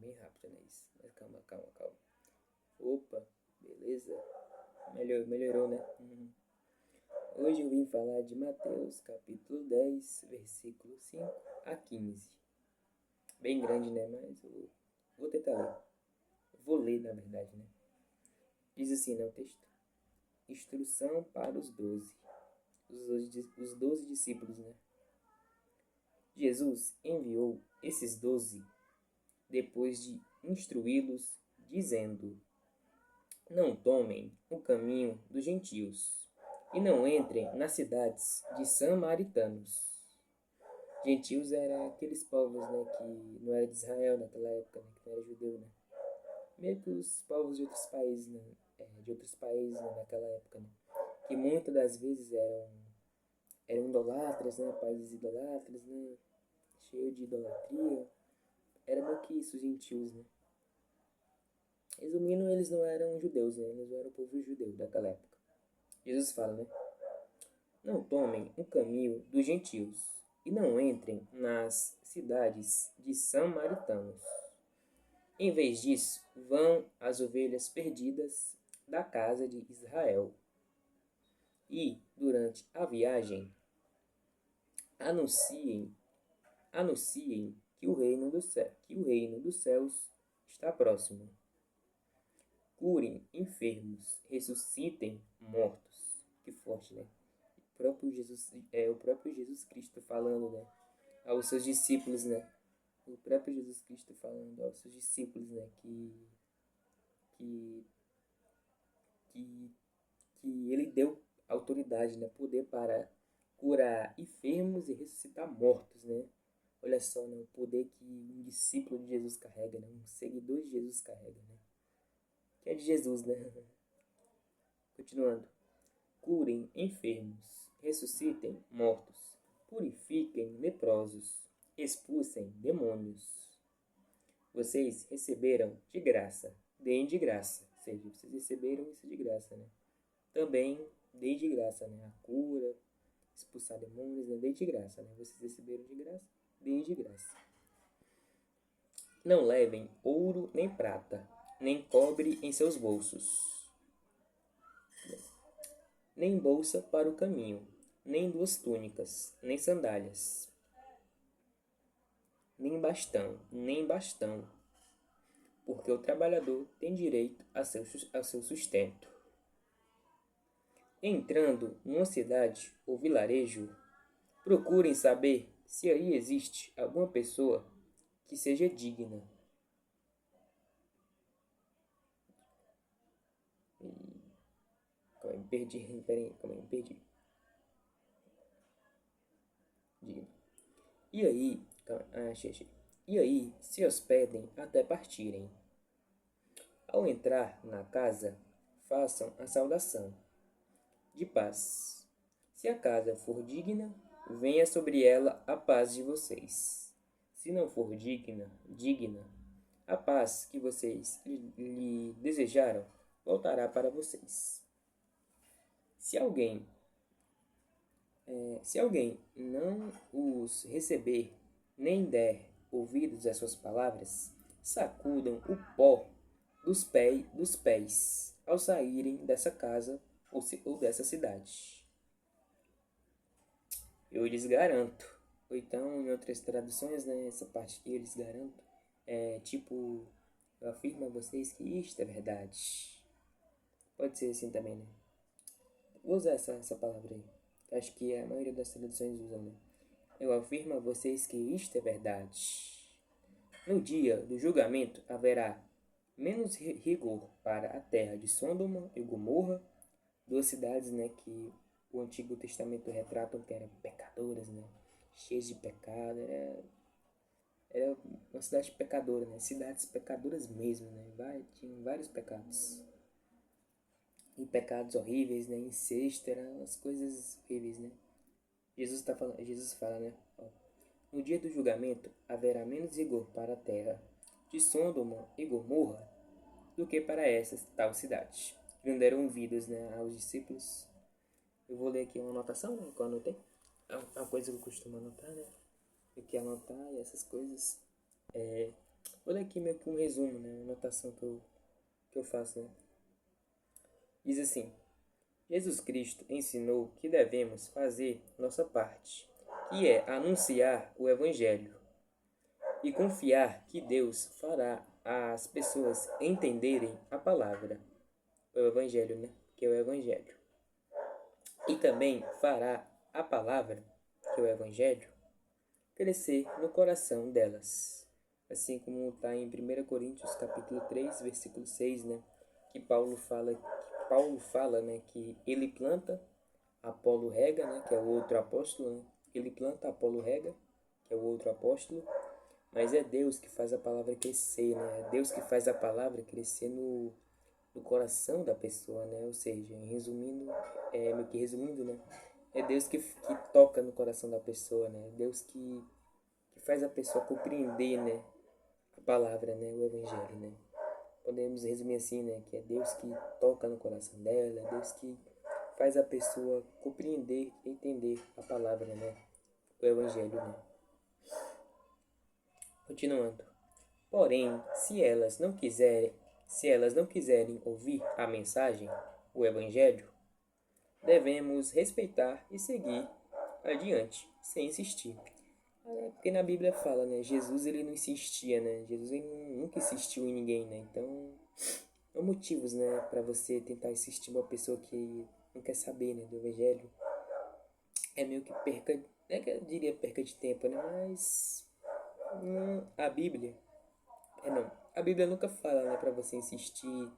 bem rápido, né? Isso. Mas calma, calma, calma. Opa, beleza? Melhorou, né? Hoje eu vim falar de Mateus, capítulo 10, versículo 5 a 15. Bem grande, né? Mas eu vou tentar ler. Vou ler, na verdade, né? Diz assim, né, o texto. Instrução para os 12. Os 12 discípulos, né? Jesus enviou esses 12 depois de instruí-los, dizendo: não tomem o caminho dos gentios e não entrem nas cidades de samaritanos. Gentios eram aqueles povos, né, que não era de Israel naquela época, né, que não era judeu, né? Meio que os povos de outros países, né, naquela época, né? Que muitas das vezes eram idolatras, né, países idolatras, né, cheio de idolatria. Era meio que isso, os gentios, né? Resumindo, eles não eram judeus, né? Eles não eram o povo judeu daquela época. Jesus fala, né? Não tomem o caminho dos gentios e não entrem nas cidades de samaritanos. Em vez disso, vão as ovelhas perdidas da casa de Israel. E, durante a viagem, anunciem que o reino dos céus está próximo. Curem enfermos, ressuscitem mortos. Que forte, né? O próprio Jesus Cristo falando, né, aos seus discípulos, né? O próprio Jesus Cristo falando aos seus discípulos, né, que, que ele deu autoridade, né, poder para curar enfermos e ressuscitar mortos, né? Olha só, né, o poder que um discípulo de Jesus carrega, né? Um seguidor de Jesus carrega, né? Que é de Jesus, né? Continuando. Curem enfermos, ressuscitem mortos, purifiquem leprosos, expulsem demônios. Vocês receberam de graça, deem de graça. Ou seja, vocês receberam isso de graça, né? Também deem de graça, né? A cura, expulsar demônios, né? Deem de graça, né? Vocês receberam de graça, deem de graça. Não levem ouro nem prata, nem cobre em seus bolsos, nem bolsa para o caminho, nem 2 túnicas, nem sandálias, nem bastão, porque o trabalhador tem direito a seu sustento. Entrando numa cidade ou vilarejo, procurem saber se aí existe alguma pessoa que seja digna. Calma aí, me perdi. Calma aí, me perdi. Digna. E aí, achei. E aí, se hospedem até partirem. Ao entrar na casa, façam a saudação de paz. Se a casa for digna, venha sobre ela a paz de vocês. Se não for digna, a paz que vocês lhe desejaram voltará para vocês. Se alguém não os receber, nem der ouvidos às suas palavras, sacudam o pó dos pés ao saírem dessa casa ou dessa cidade. Eu lhes garanto. Ou então, em outras traduções, né, essa parte aqui, eu lhes garanto, é tipo, eu afirmo a vocês que isto é verdade. Pode ser assim também, né? Vou usar essa palavra aí. Acho que a maioria das traduções usam, né? Eu afirmo a vocês que isto é verdade. No dia do julgamento haverá menos rigor para a terra de Sodoma e Gomorra, 2 cidades, né, que o Antigo Testamento retratam que eram pecadoras, né, cheias de pecado. Era uma cidade pecadora, né, cidades pecadoras mesmo, né, tinham vários pecados. E pecados horríveis, né, incesto, eram as coisas horríveis, né. Jesus fala, né, ó, no dia do julgamento haverá menos rigor para a terra de Sodoma e Gomorra do que para essa tal cidade. Que não deram ouvidos, né, aos discípulos. Eu vou ler aqui uma anotação, né, que eu anotei. É uma coisa que eu costumo anotar, né. Eu quero anotar e essas coisas. Vou ler aqui meio que um resumo, né? Uma anotação que eu faço, né? Diz assim: Jesus Cristo ensinou que devemos fazer nossa parte, que é anunciar o Evangelho e confiar que Deus fará as pessoas entenderem a palavra, o Evangelho, né? Que é o Evangelho. E também fará a palavra, que é o Evangelho, crescer no coração delas. Assim como está em 1 Coríntios capítulo 3, versículo 6, né? Que Paulo fala, né, que ele planta, Apolo rega, né, que é o outro apóstolo, né? Ele planta, Apolo rega, que é o outro apóstolo, mas é Deus que faz a palavra crescer, né? É Deus que faz a palavra crescer no coração da pessoa, né? Ou seja, meio que resumindo, né? É Deus que toca no coração da pessoa, né? É Deus que faz a pessoa compreender, né? A palavra, né? O Evangelho, né? Podemos resumir assim, né? Que é Deus que toca no coração dela, é Deus que faz a pessoa compreender, entender a palavra, né? O Evangelho, né? Continuando. Porém, se elas não quiserem ouvir a mensagem, o Evangelho, devemos respeitar e seguir adiante, sem insistir. Porque na Bíblia fala, né? Jesus ele não insistia, né? Jesus ele nunca insistiu em ninguém, né? Então, há motivos, né, para você tentar insistir em uma pessoa que não quer saber, né, do Evangelho. É meio que perca, não é que eu diria perca de tempo, né? Mas a Bíblia, não. A Bíblia nunca fala, né, para você insistir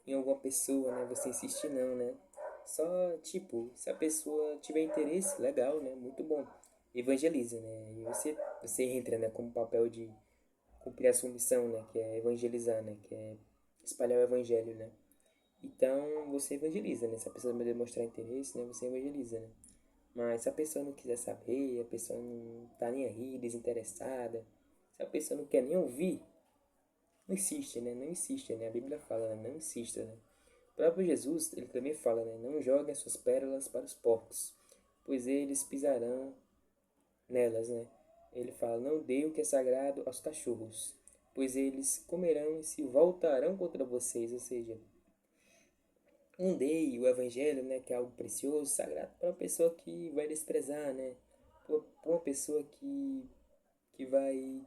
em alguma pessoa, né? Você insistir não, né? Só, tipo, se a pessoa tiver interesse, legal, né? Muito bom. Evangeliza, né? E você entra, né, como papel de cumprir a sua missão, né? Que é evangelizar, né? Que é espalhar o evangelho, né? Então, você evangeliza, né? Se a pessoa não demonstrar interesse, né? Você evangeliza, né? Mas se a pessoa não quiser saber, a pessoa não tá nem aí, desinteressada, se a pessoa não quer nem ouvir, não insiste, né? Não insiste, né? A Bíblia fala, né? Não insista, né? O próprio Jesus, ele também fala, né? Não joguem as suas pérolas para os porcos, pois eles pisarão nelas, né? Ele fala, não dê o que é sagrado aos cachorros, pois eles comerão e se voltarão contra vocês. Ou seja, não dê o evangelho, né? Que é algo precioso, sagrado, para uma pessoa que vai desprezar, né? Para uma pessoa que vai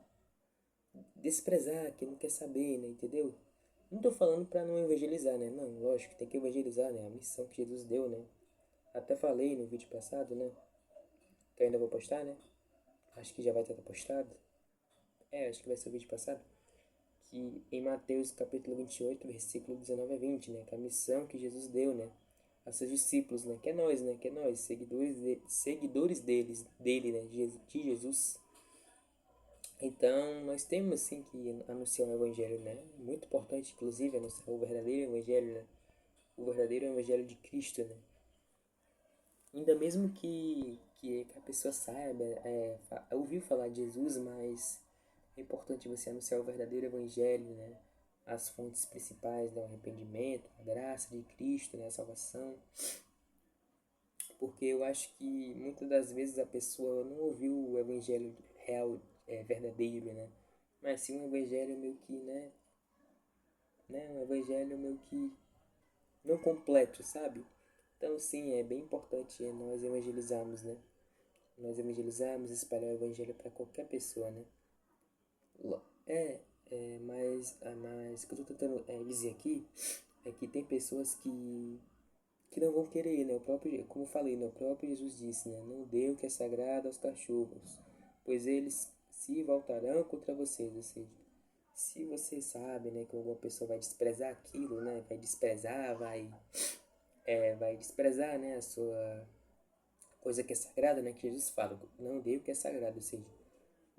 desprezar, que não quer saber, né? Entendeu? Não tô falando para não evangelizar, né? Não, lógico, tem que evangelizar, né? A missão que Jesus deu, né? Até falei no vídeo passado, né? Que eu ainda vou postar, né? Acho que já vai estar postado. Acho que vai ser o vídeo passado. Que em Mateus capítulo 28, versículo 19 a 20, né? Que é a missão que Jesus deu, né? A seus discípulos, né? Que é nós, né? Que é nós, seguidores dele, né? De Jesus. Então, nós temos sim que anunciar o Evangelho, né? Muito importante, inclusive, anunciar o verdadeiro Evangelho, né? O verdadeiro Evangelho de Cristo, né? Ainda mesmo que a pessoa saiba, ouviu falar de Jesus, mas é importante você anunciar o verdadeiro Evangelho, né? As fontes principais, né? O arrependimento, a graça de Cristo, né? A salvação. Porque eu acho que muitas das vezes a pessoa não ouviu o Evangelho real, verdadeiro, né? Mas sim um Evangelho meio que, né? Um Evangelho meio que não completo, sabe? Então, sim, é bem importante nós evangelizarmos, né? Nós evangelizarmos, espalhar o evangelho para qualquer pessoa, né? É, mas o que eu tô tentando dizer aqui é que tem pessoas que não vão querer, né? Como eu falei, né? O próprio Jesus disse, né? Não dê o que é sagrado aos cachorros, pois eles se voltarão contra vocês. Ou seja, se você sabe, né, que alguma pessoa vai desprezar aquilo, né? Vai desprezar, né, a sua coisa que é sagrada, né? Que Jesus fala, não dê o que é sagrado. Ou seja,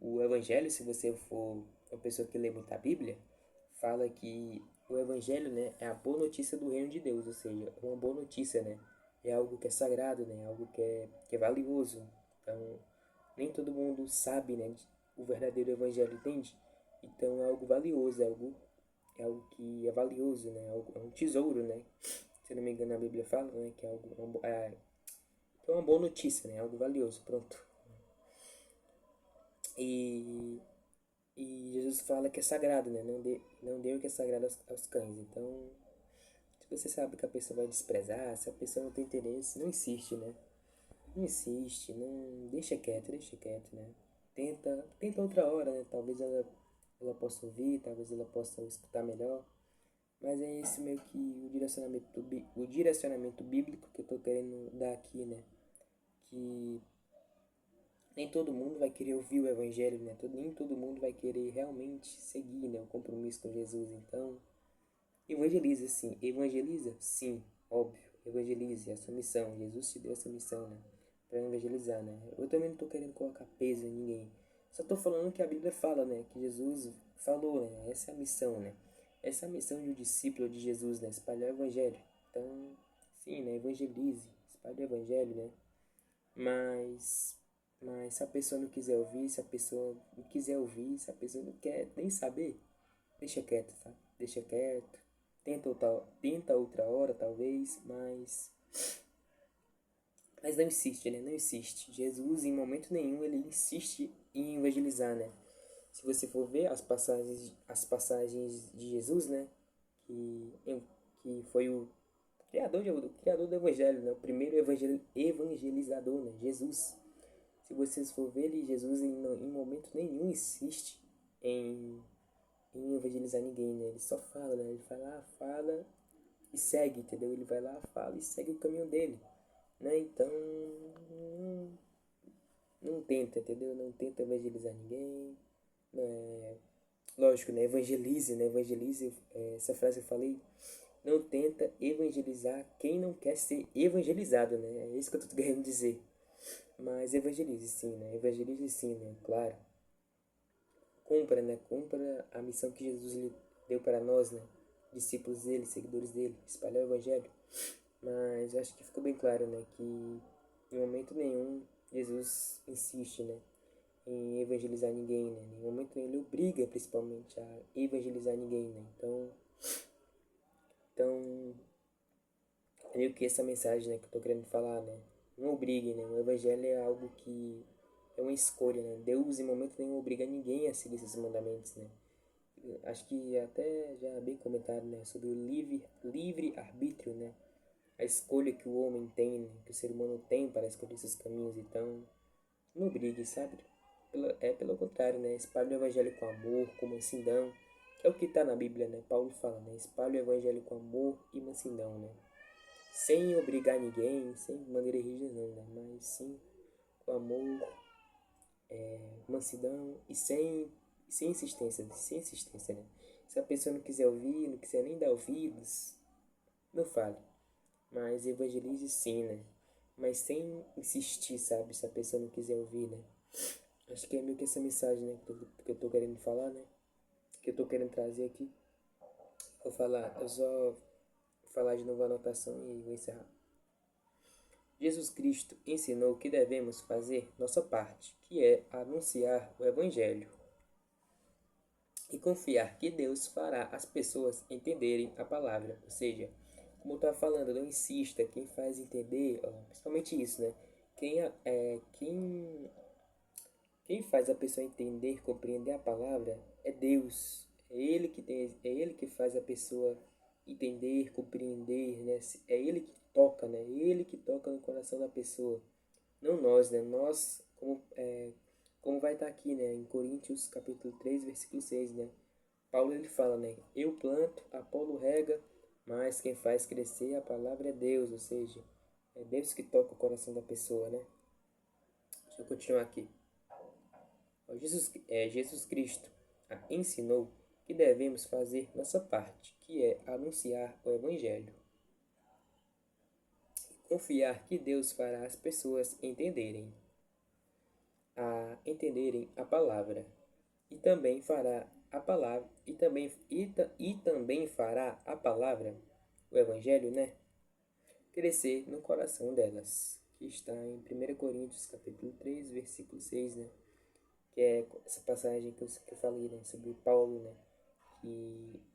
o Evangelho, se você for uma pessoa que lê muito a Bíblia, fala que o Evangelho, né, é a boa notícia do reino de Deus, ou seja, é uma boa notícia, né? É algo que é sagrado, né? Algo que é valioso. Então, nem todo mundo sabe, né, o verdadeiro Evangelho, entende? Então, é algo valioso, é algo que é valioso, né? É um tesouro, né? Se eu não me engano, a Bíblia fala, né, que é algo, é uma boa notícia, né? Algo valioso, pronto. E, e Jesus fala que é sagrado, né? Não dê o que é sagrado aos cães. Então, se você sabe que a pessoa vai desprezar, se a pessoa não tem interesse, não insiste, né? Não insiste, não deixa quieto, né? Tenta outra hora, né? Talvez ela possa ouvir, talvez ela possa escutar melhor. Mas é esse meio que o direcionamento bíblico que eu tô querendo dar aqui, né? Que nem todo mundo vai querer ouvir o evangelho, né? Nem todo mundo vai querer realmente seguir, né, o compromisso com Jesus. Então, evangeliza sim. Evangeliza? Sim, óbvio. Evangelize, é a sua missão. Jesus te deu essa missão, né? Pra evangelizar, né? Eu também não tô querendo colocar peso em ninguém. Só tô falando que a Bíblia fala, né? Que Jesus falou, né? Essa é a missão, né? Essa é a missão de um discípulo de Jesus, né? Espalhar o evangelho. Então, sim, né? Evangelize. Espalhe o evangelho, né? Mas, mas se a pessoa não quiser ouvir, se a pessoa não quiser ouvir, se a pessoa não quer nem saber, deixa quieto, tá? Deixa quieto. Tenta outra hora, talvez, mas não insiste, né? Não insiste. Jesus, em momento nenhum, ele insiste em evangelizar, né? Se você for ver as passagens de Jesus, né? Que, que foi o criador do evangelho, né? O primeiro evangelizador, né? Jesus. Se vocês for ver, ele, Jesus em momento nenhum insiste em, em evangelizar ninguém, né? Ele só fala, né? Ele vai lá, fala e segue, entendeu? Ele vai lá, fala e segue o caminho dele, né? Então, não, não tenta, entendeu? Não tenta evangelizar ninguém, né? Lógico, né? Evangelize, né? Evangelize, essa frase eu falei, não tenta evangelizar quem não quer ser evangelizado, né? É isso que eu tô querendo dizer. Mas evangelize sim, né? Evangelize sim, né? Claro. Cumpra, né? Cumpra a missão que Jesus lhe deu para nós, né? Discípulos dele, seguidores dele, espalhar o evangelho. Mas eu acho que ficou bem claro, né? Que em momento nenhum Jesus insiste, né? Em evangelizar ninguém, né? Em momento nenhum ele obriga, principalmente, a evangelizar ninguém, né? Então é meio que essa mensagem, né? Que eu tô querendo falar, né? Não obrigue, né? O evangelho é algo que é uma escolha, né? Deus em momento nenhum obriga ninguém a seguir esses mandamentos, né? Acho que até já bem comentado, né, sobre o livre arbítrio, né, a escolha que o homem tem, né, que o ser humano tem para escolher seus caminhos. Então, não brigue, sabe? Pelo contrário, né, espalhe o evangelho com amor, com mansidão, que é o que está na Bíblia, né? Paulo fala, né, espalhe o evangelho com amor e mansidão, né, sem obrigar ninguém, sem maneira rígida não, né, mas sim com amor, mansidão e sem insistência, né? Se a pessoa não quiser ouvir, não quiser nem dar ouvidos, não fale. Mas evangelize sim, né? Mas sem insistir, sabe? Se a pessoa não quiser ouvir, né? Acho que é meio que essa mensagem, né? Que eu tô querendo falar, né? Que eu tô querendo trazer aqui. Eu só vou falar de novo a anotação e vou encerrar. Jesus Cristo ensinou que devemos fazer nossa parte, que é anunciar o Evangelho e confiar que Deus fará as pessoas entenderem a palavra. Ou seja, como eu estava falando, não insista, quem faz entender, ó, principalmente isso, né? Quem faz a pessoa entender, compreender a palavra é Deus. É ele que faz a pessoa entender, compreender, né? É ele que toca, né? É ele que toca no coração da pessoa. Não nós, né? Nós, como vai estar aqui, né? Em Coríntios capítulo 3 versículo 6, né? Paulo ele fala, né? Eu planto, Apolo rega, mas quem faz crescer a palavra é Deus, ou seja, é Deus que toca o coração da pessoa, né? Deixa eu continuar aqui. Jesus Cristo ensinou que devemos fazer nossa parte, que é anunciar o Evangelho. Confiar que Deus fará as pessoas entenderem a palavra e também fará a palavra e também fará a palavra, o Evangelho, né? Crescer no coração delas, que está em 1 Coríntios capítulo 3 versículo 6, né? Que é essa passagem que eu falei, né? Sobre Paulo, né?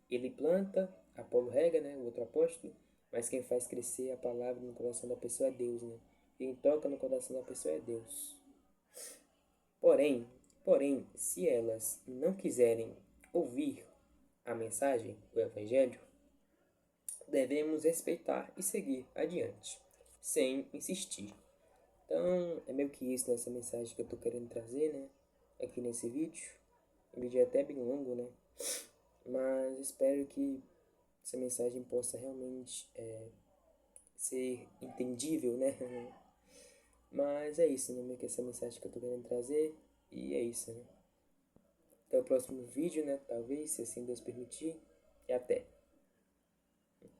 Que ele planta, Apolo rega, né? O outro apóstolo, mas quem faz crescer a palavra no coração da pessoa é Deus, né? Quem toca no coração da pessoa é Deus. Porém, Porém, se elas não quiserem ouvir a mensagem, o Evangelho, devemos respeitar e seguir adiante, sem insistir. Então, é meio que isso nessa mensagem que eu tô querendo trazer, né? Aqui nesse vídeo. O vídeo é até bem longo, né? Mas espero que essa mensagem possa realmente ser entendível, né? Mas é isso, né? Meio que essa mensagem que eu tô querendo trazer. E é isso, né? Até o próximo vídeo, né? Talvez, se assim Deus permitir. E até.